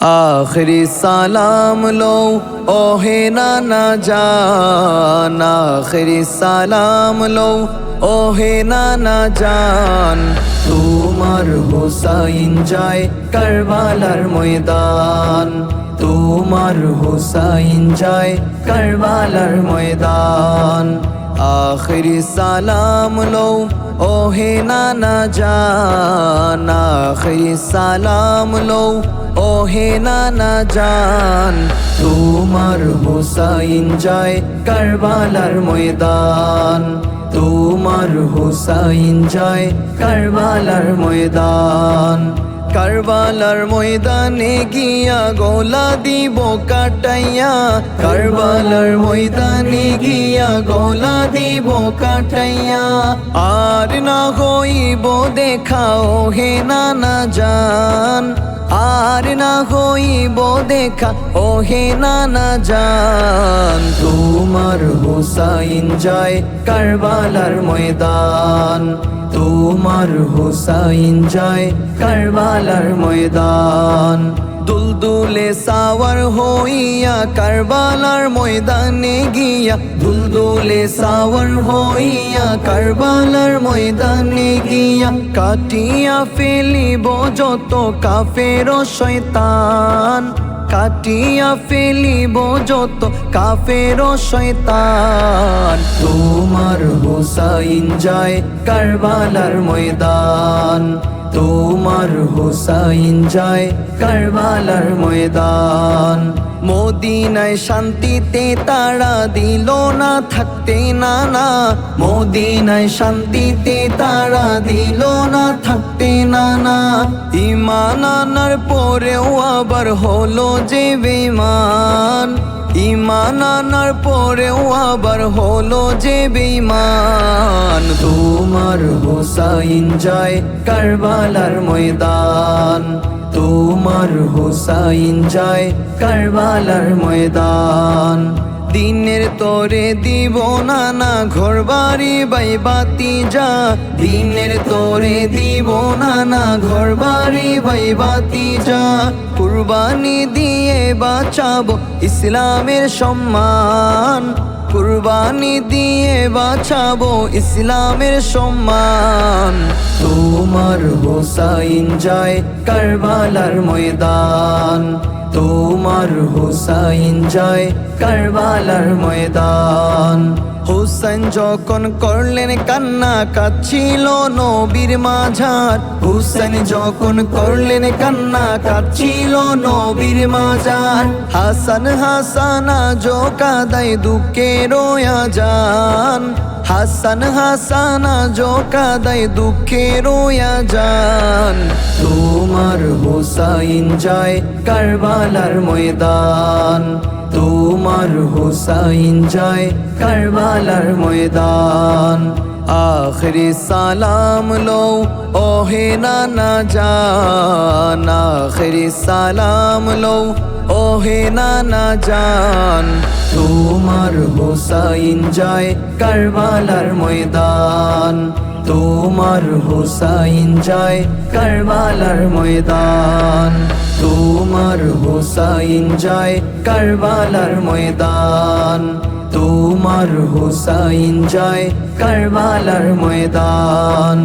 आखिरी सलाम लो ओहे नाना जान, आखिरी सलाम लो ओहे नाना जान। তোমার হুসাইন যায় কারবালার ময়দান, তোমার হুসাইন যায় কারবালার ময়দান। आखिरी सलाम लो ओहे नाना जान, आखिरी सलाम लो ओहे नाना जान। তোমার হুসাইন যায় কারবালার ময়দান, তোমার হুসাইন যায় কারবালার ময়দান। কারবালার ময়দানে গিয়া গোলা দিব কাটাইয়া, কারবালার ময়দানে গিয়া গোলা দিব কাটাইয়া। আর না হইব দেখাও হে নানা জান, আর না হইব দেখা ও হে নানা জান। তোমার হুসাইন যায় কারবালার ময়দান, তোমার হুসাইন যায় কারবালার ময়দান। দুলদুলে সাওয়ার হইয়া কারবালার ময়দানে গিয়া, দুলদুলে সাওয়ার হইয়া কারবালার ময়দানে গিয়া। কাটিয়া ফেলিব যত কাফের ও শয়তান, কাটিয়া ফেলিব যত কাফের ও শয়তান। তোমার হুসাইন যায় কারবালার ময়দান, তোমার হুসাইন যায় কারবালার ময়দান। মদিনায় শান্তিতে তারা দিল না থাকতে নানা, মদিনায় শান্তিতে তারা দিল না থাকতে নানা। ঈমান আনার পরেও আবার হলো যে বেঈমান, ঈমান আনার পরেও আবার হলো যে বেঈমান। তোমার হুসাইন যায় কারবালার ময়দান, তোমার হুসাইন যায় কারবালার ময়দান। দিনের তরে দিব নানা ঘর বাড়ি বাই বাতি যা, দিনের তরে দিব নানা ঘর বাড়ি বাই বাতি যা। কুরবানি দিয়ে বাঁচাবো ইসলামের সম্মান, কুরবানি দিয়ে বাঁচাবো ইসলামের সম্মান। তোমার হুসাইন যায় কারবালার ময়দান, তোমার হুসাইন যায় কারবালার ময়দান। হুসাইন যখন করলেন কান্না কাঁদছিল নবীর মাঝার, হুসাইন যখন করলেন কান্না কাঁদছিল নবীর মাঝার। হাসান হাসানা জো কাদাই দুঃখের আযান, হাসান হাসানা জো কাদাই দুঃখের আযান। তোমার হুসাইন যায় কারবালার ময়দান, তোমার হুসাইন যায় কারবালার ময়দান। आखिरी सलाम लो ओहे नाना जान, आखिरी सलाम लो ओहे नाना जान। তোমার হুসাইন যায় কারবালার ময়দান, তোমার হুসাইন যায় কারবালার ময়দান। তোমার হুসাইন যায় কারবালার ময়দান, তোমার হুসাইন যায় কারবালার ময়দান।